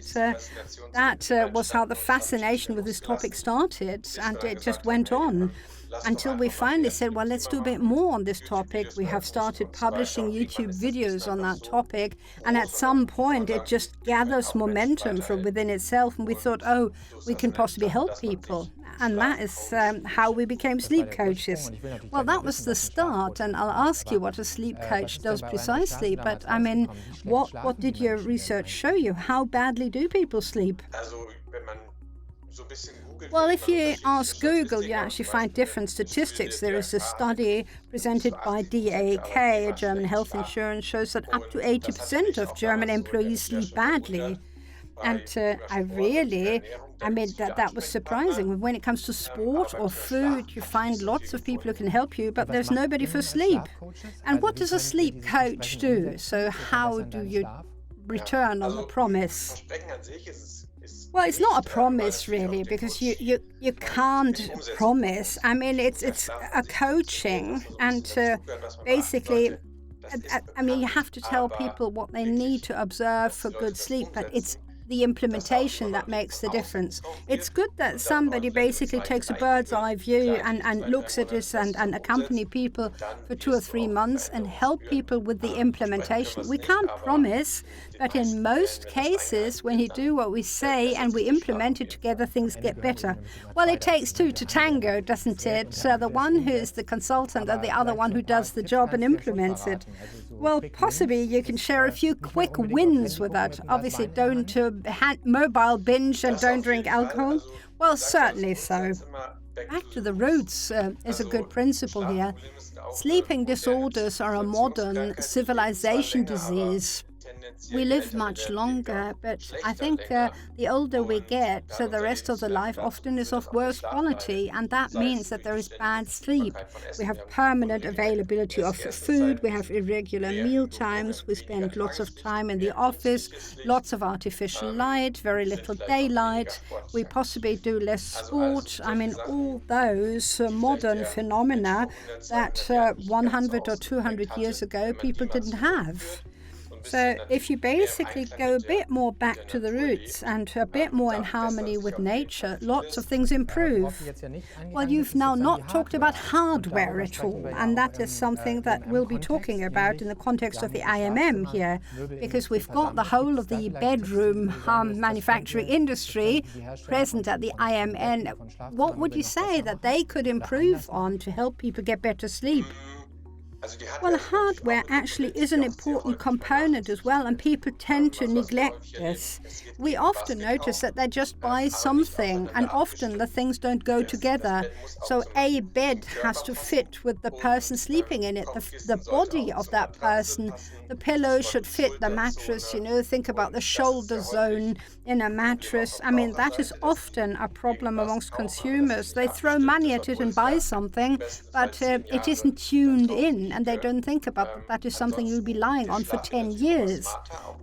that was how the fascination with this topic started, and it just went on. Until we finally said, well, let's do a bit more on this topic. We have started publishing YouTube videos on that topic, and at some point it just gathers momentum from within itself, and we thought, oh, we can possibly help people. And that is how we became sleep coaches. Well, that was the start, and I'll ask you what a sleep coach does precisely, but I mean, what did your research show you? How badly do people sleep? Well, if you ask Google, you actually find different statistics. There is a study presented by DAK, a German health insurance, shows that up to 80% of German employees sleep badly. And that was surprising. When it comes to sport or food, you find lots of people who can help you, but there's nobody for sleep. And what does a sleep coach do? So how do you return on the promise? Well, it's not a promise, really, because you can't promise. I mean, it's a coaching, and basically, I mean, you have to tell people what they need to observe for good sleep, but it's the implementation that makes the difference. It's good that somebody basically takes a bird's eye view and looks at this and accompany people for 2 or 3 months and help people with the implementation. We can't promise, but in most cases, when you do what we say and we implement it together, things get better. Well, it takes two to tango, doesn't it? So the one who's the consultant and the other one who does the job and implements it. Well, possibly you can share a few quick wins with that. Obviously, don't mobile binge and don't drink alcohol. Well, certainly so. Back to the roots is a good principle here. Sleeping disorders are a modern civilization disease. We live much longer, but I think the older we get, so the rest of the life often is of worse quality, and that means that there is bad sleep. We have permanent availability of food, we have irregular meal times, we spend lots of time in the office, lots of artificial light, very little daylight, we possibly do less sport. I mean, all those modern phenomena that 100 or 200 years ago people didn't have. So if you basically go a bit more back to the roots and a bit more in harmony with nature, lots of things improve. Well, you've now not talked about hardware at all, and that is something that we'll be talking about in the context of the IMM here, because we've got the whole of the bedroom manufacturing industry present at the IMN. What would you say that they could improve on to help people get better sleep? Well, hardware actually is an important component as well, and people tend to neglect this. We often notice that they just buy something, and often the things don't go together. So a bed has to fit with the person sleeping in it, the body of that person. The pillow should fit the mattress, think about the shoulder zone in a mattress. I mean, that is often a problem amongst consumers. They throw money at it and buy something, but it isn't tuned in, and they don't think about that is something you'll be lying on for 10 years.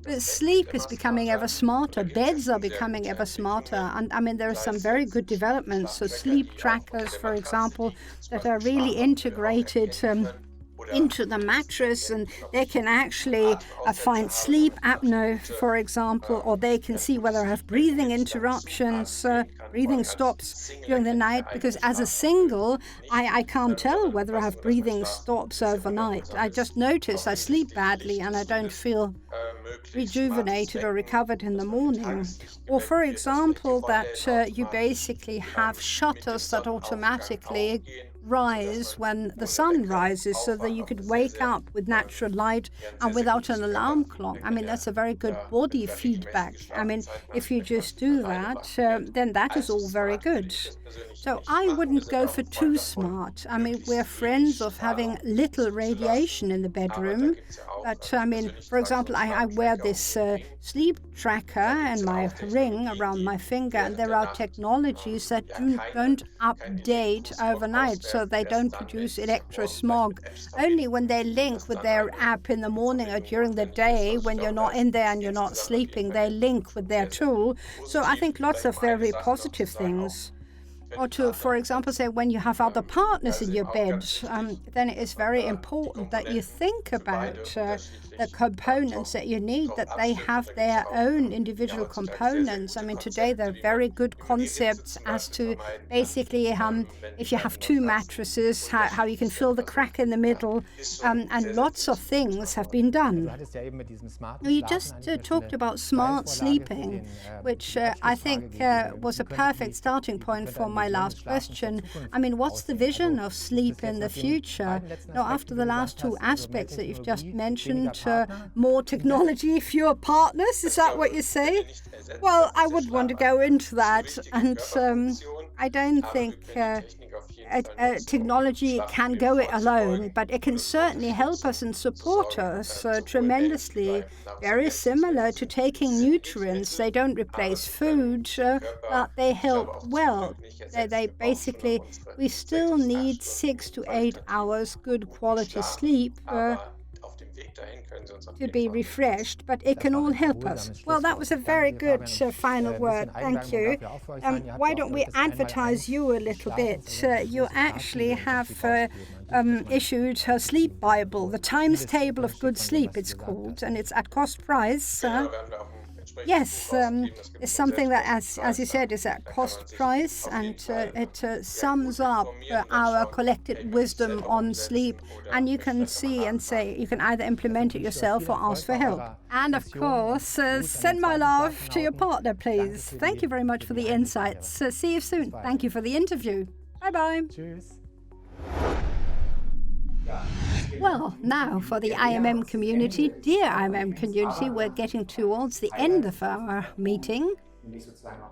But sleep is becoming ever smarter. Beds are becoming ever smarter. And I mean, there are some very good developments. So sleep trackers, for example, that are really integrated into the mattress, and they can actually find sleep apnea, for example, or they can see whether I have breathing interruptions, breathing stops during the night, because as a single, I can't tell whether I have breathing stops overnight. I just notice I sleep badly and I don't feel rejuvenated or recovered in the morning. Or, for example, that you basically have shutters that automatically rise when the sun rises, so that you could wake up with natural light and without an alarm clock. I mean, that's a very good body feedback. I mean, if you just do that, then that is all very good. So I wouldn't go for too smart. I mean, we're friends of having little radiation in the bedroom. But I mean, for example, I wear this sleep tracker and my ring around my finger, and there are technologies that don't update overnight, so they don't produce electrosmog. Only when they link with their app in the morning or during the day, when you're not in there and you're not sleeping, they link with their tool. So I think lots of very positive things. Or to, for example, say when you have other partners in your bed, then it is very important that you think about the components that you need, that they have their own individual components. I mean, today there are very good concepts as to basically if you have two mattresses, how you can fill the crack in the middle, and lots of things have been done. You just talked about smart sleeping, which I think was a perfect starting point for my last question. I mean, what's the vision of sleep in the future? Now, after the last two aspects that you've just mentioned, more technology, fewer partners, is that what you say? Well, I wouldn't want to go into that, and I don't think technology can go it alone, but it can certainly help us and support us tremendously. Very similar to taking nutrients. They don't replace food, but they help well. They basically, we still need 6 to 8 hours good quality sleep to be refreshed, but it can all help us. Well, that was a very good final word. Thank you. Why don't we advertise you a little bit? You actually have issued a sleep Bible, the Times Table of Good Sleep, it's called, and it's at cost price. Yes, it's something that, as you said, is at cost price, and it sums up our collected wisdom on sleep. And you can see and say, you can either implement it yourself or ask for help. And of course, send my love to your partner, please. Thank you very much for the insights. See you soon. Thank you for the interview. Bye-bye. Cheers. Well, now for the IMM community. Dear IMM community, we're getting towards the end of our meeting,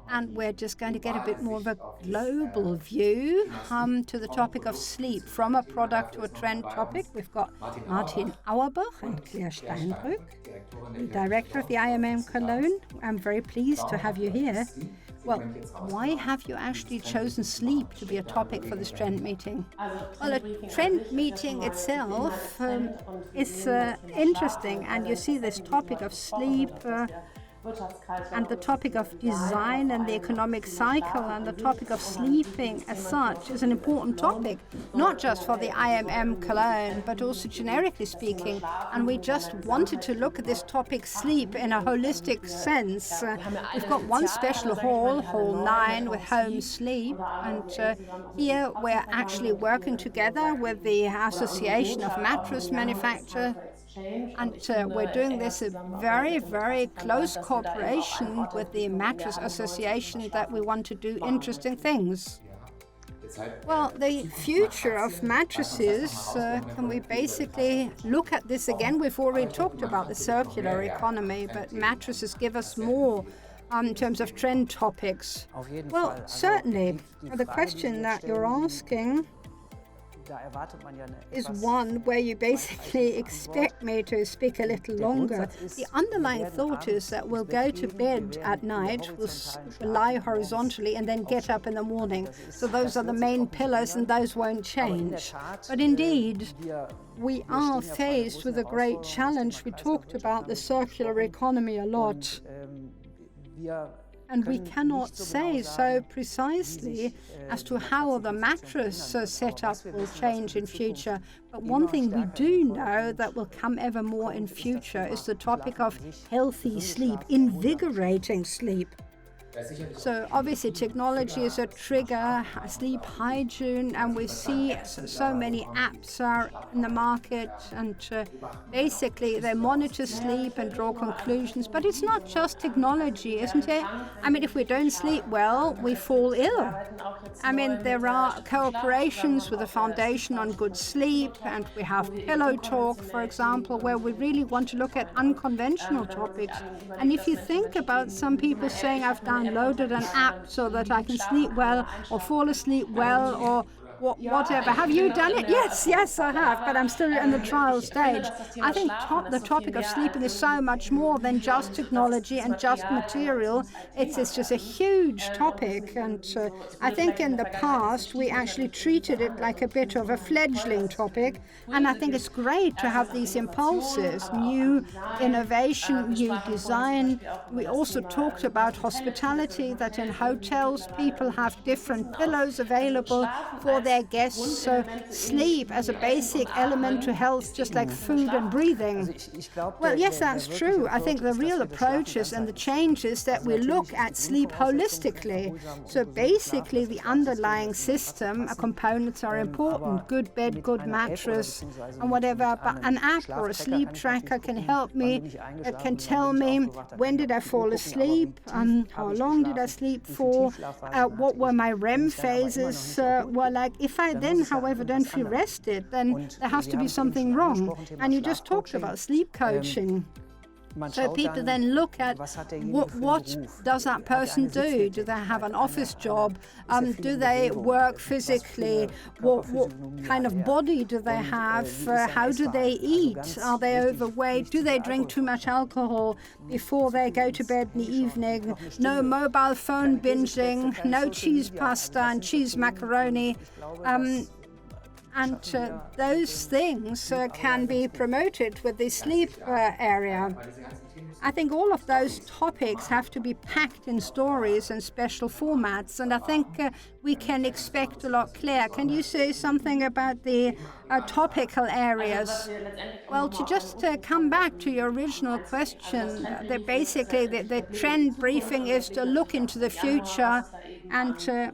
and we're just going to get a bit more of a global view to the topic of sleep, from a product to a trend topic. We've got Martin Auerbach and Claire Steinbrück, director of the IMM Cologne. I'm very pleased to have you here. Well, why have you actually chosen sleep to be a topic for this trend meeting? Well, a trend meeting itself is interesting, and you see this topic of sleep and the topic of design and the economic cycle and the topic of sleeping as such is an important topic, not just for the IMM Cologne, but also generically speaking. And we just wanted to look at this topic, sleep, in a holistic sense. We've got one special hall, Hall 9, with home sleep. And here we're actually working together with the Association of Mattress Manufacturers. And we're doing this in very, very close cooperation with the Mattress Association, that we want to do interesting things. Well, the future of mattresses, can we basically look at this again? We've already talked about the circular economy, but mattresses give us more in terms of trend topics. Well, certainly. The question that you're asking is one where you basically expect me to speak a little longer. The underlying thought is that we'll go to bed at night, we'll lie horizontally and then get up in the morning. So those are the main pillars and those won't change. But indeed, we are faced with a great challenge. We talked about the circular economy a lot. And we cannot say so precisely as to how the mattress setup will change in future. But one thing we do know that will come ever more in future is the topic of healthy sleep, invigorating sleep. So obviously technology is a trigger, sleep hygiene, and we see so many apps are in the market, and basically they monitor sleep and draw conclusions. But it's not just technology, isn't it? I mean, if we don't sleep well, we fall ill. I mean, there are cooperations with the Foundation on Good Sleep, and we have Pillow Talk, for example, where we really want to look at unconventional topics. And if you think about some people saying, I've downloaded an app so that I can sleep well or fall asleep well or whatever. Have you done it? Yes, I have, but I'm still in the trial stage. I think the topic of sleeping is so much more than just technology and just material. It's just a huge topic, and I think in the past we actually treated it like a bit of a fledgling topic, and I think it's great to have these impulses, new innovation, new design. We also talked about hospitality, that in hotels people have different pillows available for their guests, so sleep as a basic element to health, just like food and breathing. Well, yes, that's true. I think the real approach is and the change is that we look at sleep holistically. So basically the underlying system, components are important, good bed, good mattress, and whatever, but an app or a sleep tracker can help me, can tell me when did I fall asleep, how long did I sleep for, what were my REM phases were like. If I then, however, don't feel rested, then there has to be something wrong. And you just talked about sleep coaching. So people then look at what does that person do? Do they have an office job? Do they work physically? What kind of body do they have? How do they eat? Are they overweight? Do they drink too much alcohol before they go to bed in the evening? No mobile phone binging, no cheese pasta and cheese macaroni. And those things can be promoted with the sleep area. I think all of those topics have to be packed in stories and special formats, and I think we can expect a lot. Claire, can you say something about the topical areas? Well, to just come back to your original question, basically the trend briefing is to look into the future, and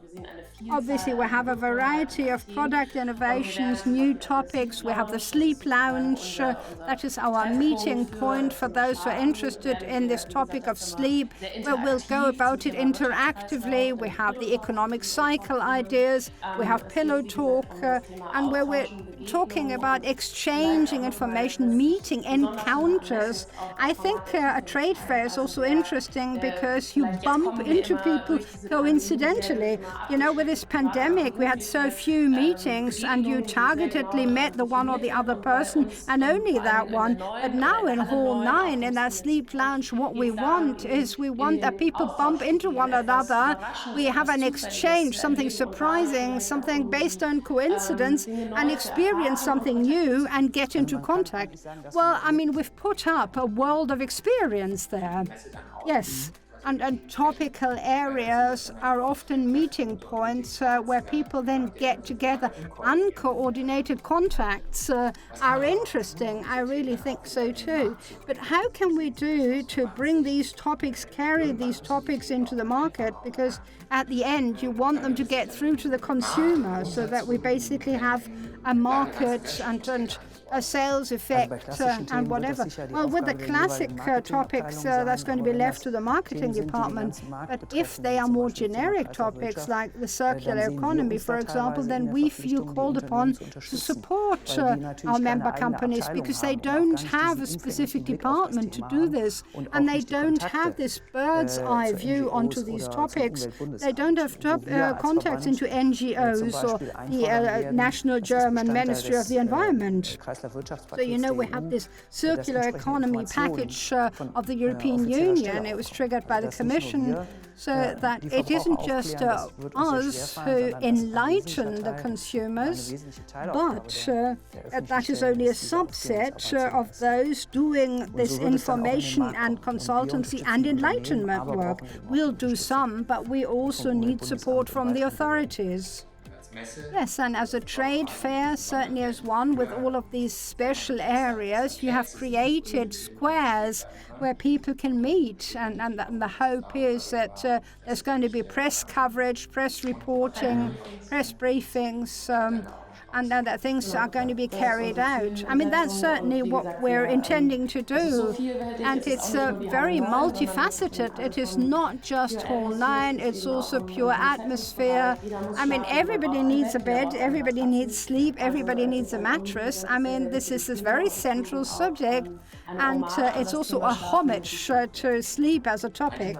obviously we have a variety of product innovations, new topics. We have the sleep lounge, that is our meeting point for those who are interested in this topic of sleep, where we'll go about it interactively. We have the economic cycle ideas, we have Pillow Talk, and where we're talking about exchanging information, meeting encounters. I think a trade fair is also interesting because you bump into people coincidentally. You know, with this pandemic, we had so few meetings, and you targetedly met the one or the other person, and only that one. But now in Hall 9, in our sleep lounge, what we want that people bump into one another. We have an exchange, something surprising, something based on coincidence, and experience something new and get into contact. Well, I mean, we've put up a world of experience there. Yes. And topical areas are often meeting points where people then get together. Uncoordinated contacts are interesting. I really think so too. But how can we do to bring these topics, carry these topics into the market? Because at the end, you want them to get through to the consumer so that we basically have a market and sales effect and whatever. Well, with the classic topics, that's going to be left to the marketing department. But if they are more generic topics like the circular economy, for example, then we feel called upon to support our member companies because they don't have a specific department to do this, and they don't have this bird's eye view onto these topics. They don't have contacts into NGOs or the National German Ministry of the Environment. So, we have this circular economy package of the European Union. It was triggered by the Commission, so that it isn't just us who enlighten the consumers, but that is only a subset of those doing this information and consultancy and enlightenment work. We'll do some, but we also need support from the authorities. Yes, and as a trade fair, certainly as one with all of these special areas, you have created squares where people can meet, and the hope is that there's going to be press coverage, press reporting, press briefings, and that things are going to be carried out. I mean, that's certainly what we're intending to do. And it's very multifaceted. It is not just Hall 9, it's also pure atmosphere. I mean, everybody needs a bed, everybody needs sleep, everybody needs a mattress. I mean, this is a very central subject, and it's also a homage to sleep as a topic.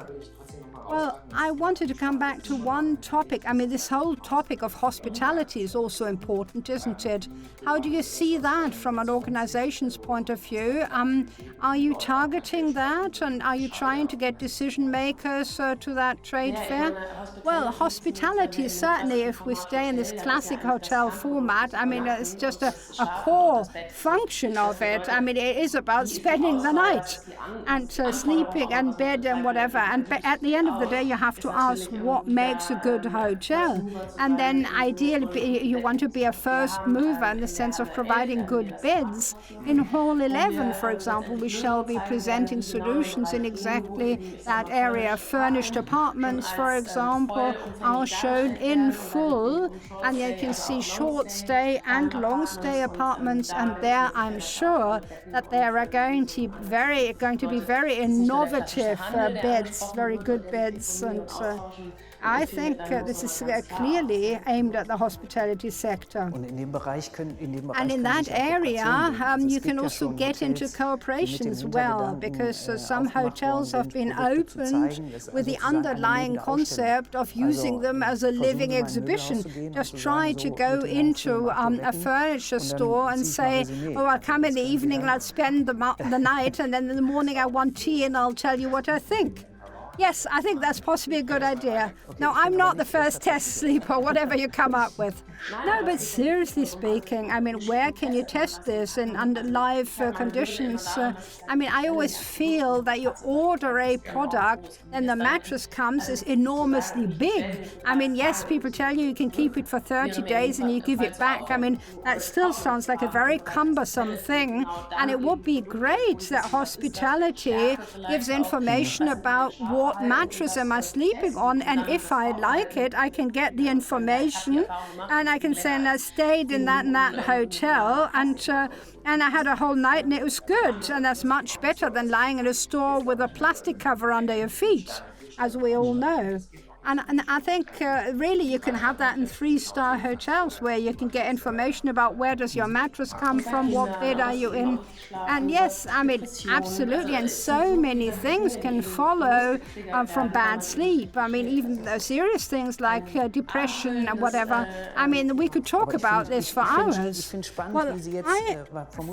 Well, I wanted to come back to one topic. I mean, this whole topic of hospitality is also important, isn't it? How do you see that from an organization's point of view? Are you targeting that, and are you trying to get decision makers to that trade fair? Well, hospitality, certainly, if we stay in this classic hotel format, I mean, it's just a core function of it. I mean, it is about spending the night and sleeping and bed and whatever. And at the end of the day, you have to ask what makes a good hotel. And then ideally, you want to be a first mover in the sense of providing good beds. In Hall 11, for example, we shall be presenting solutions in exactly that area. Furnished apartments, for example, are shown in full, and you can see short stay and long stay apartments, and there I'm sure that there are going to be very innovative beds, very good beds. And I think this is clearly aimed at the hospitality sector. And in that area, you can also get into cooperation as well, because some hotels have been opened with the underlying concept of using them as a living exhibition. Just try to go into a furniture store and say, oh, I'll come in the evening, let's spend the night, and then in the morning I want tea and I'll tell you what I think. Yes, I think that's possibly a good idea. Now, I'm not the first test sleeper, whatever you come up with. No, but seriously speaking, I mean, where can you test this under live conditions? I mean, I always feel that you order a product and the mattress comes is enormously big. I mean, yes, people tell you can keep it for 30 days and you give it back. I mean, that still sounds like a very cumbersome thing. And it would be great that hospitality gives information about what mattress am I sleeping on, and if I like it, I can get the information, and I can say, I stayed in that and that hotel, and I had a whole night, and it was good, and that's much better than lying in a store with a plastic cover under your feet, as we all know. And I think really you can have that in 3-star hotels where you can get information about where does your mattress come from, what bed are you in. And yes, I mean, absolutely. And so many things can follow from bad sleep. I mean, even serious things like depression and whatever. I mean, we could talk about this for hours. Well, I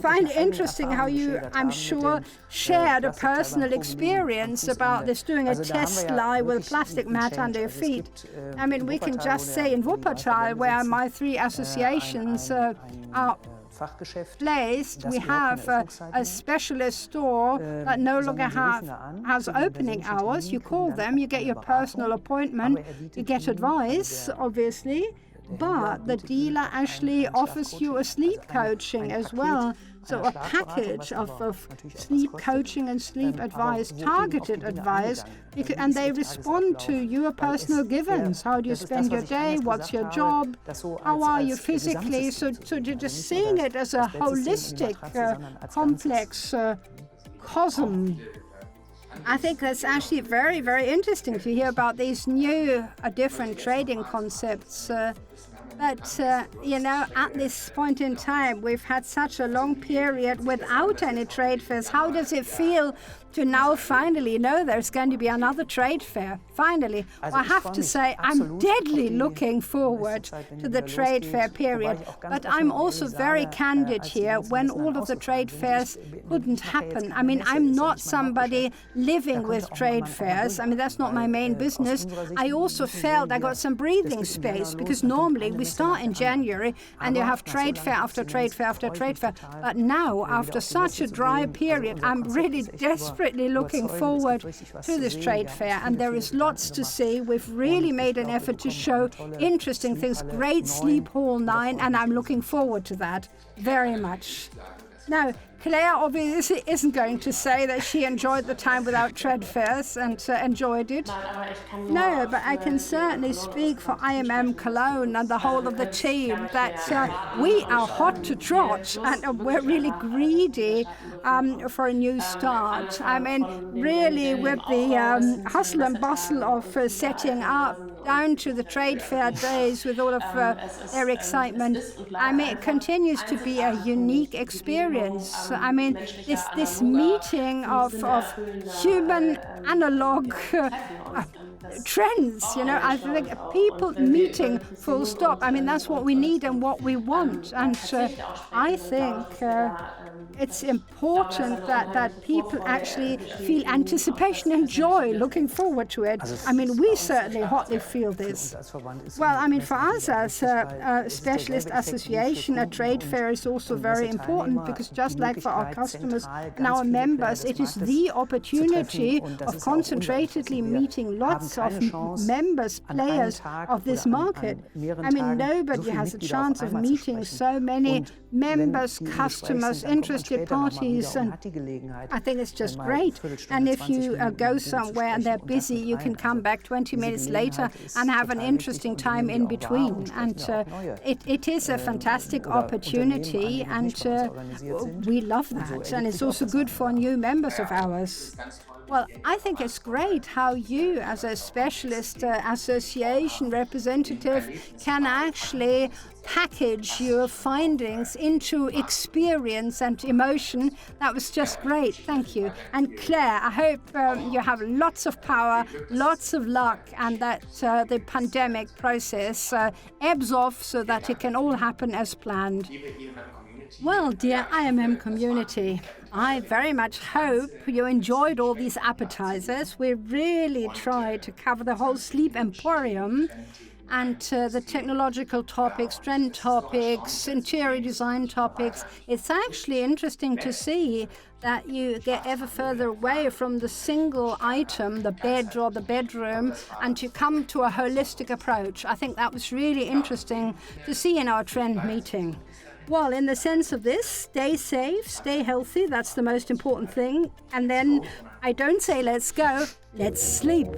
find it interesting how you, I'm sure, shared a personal experience about this, doing a test lie with a plastic mat under your feet. I mean, we can just say in Wuppertal, where my 3 associations are placed, we have a specialist store that no longer has opening hours. You call them, you get your personal appointment, you get advice, obviously, but the dealer actually offers you a sleep coaching as well. So a package of sleep coaching and sleep advice, targeted advice, and they respond to your personal givens. How do you spend your day? What's your job? How are you physically? So you're just seeing it as a holistic, complex cosm. I think that's actually very, very interesting to hear about these new, different trading concepts. But, at this point in time, we've had such a long period without any trade fairs. How does it feel to now finally know there's going to be another trade fair? Finally. Well, I have to say, I'm deadly looking forward to the trade fair period. But I'm also very candid here when all of the trade fairs couldn't happen. I mean, I'm not somebody living with trade fairs. I mean, that's not my main business. I also felt I got some breathing space because normally we start in January and you have trade fair after trade fair after trade fair. But now, after such a dry period, I'm really desperately looking forward to this trade fair, and there is lots to see. We've really made an effort to show interesting things, great Sleep Hall 9, and I'm looking forward to that very much. Now, Claire obviously isn't going to say that she enjoyed the time without trade fairs and enjoyed it. No, but I can certainly speak for IMM Cologne and the whole of the team that we are hot to trot and we're really greedy for a new start. I mean, really with the hustle and bustle of setting up down to the trade fair days with all of their excitement, I mean, it continues to be a unique experience. I mean, this meeting of human analog trends, I think people meeting full stop. I mean, that's what we need and what we want. And I think it's important that people actually feel anticipation and joy looking forward to it. I mean, we certainly hotly feel this. Well, I mean, for us as a specialist association, a trade fair is also very important because just like for our customers and our members, it is the opportunity of concentratedly meeting lots of members, players of this market. I mean, nobody has a chance of meeting so many members, customers, interested parties, and I think it's just great. And if you go somewhere and they're busy, you can come back 20 minutes later and have an interesting time in between. And it is a fantastic opportunity, and we love that. And it's also good for new members of ours. Well, I think it's great how you, as a specialist association representative, can actually package your findings into experience and emotion. That was just great. Thank you. And Claire, I hope you have lots of power, lots of luck, and that the pandemic process ebbs off so that it can all happen as planned. Well, dear IMM community, I very much hope you enjoyed all these appetizers. We really tried to cover the whole sleep emporium and the technological topics, trend topics, interior design topics. It's actually interesting to see that you get ever further away from the single item, the bed or the bedroom, and you come to a holistic approach. I think that was really interesting to see in our trend meeting. Well, in the sense of this, stay safe, stay healthy, that's the most important thing. And then I don't say let's go, let's sleep.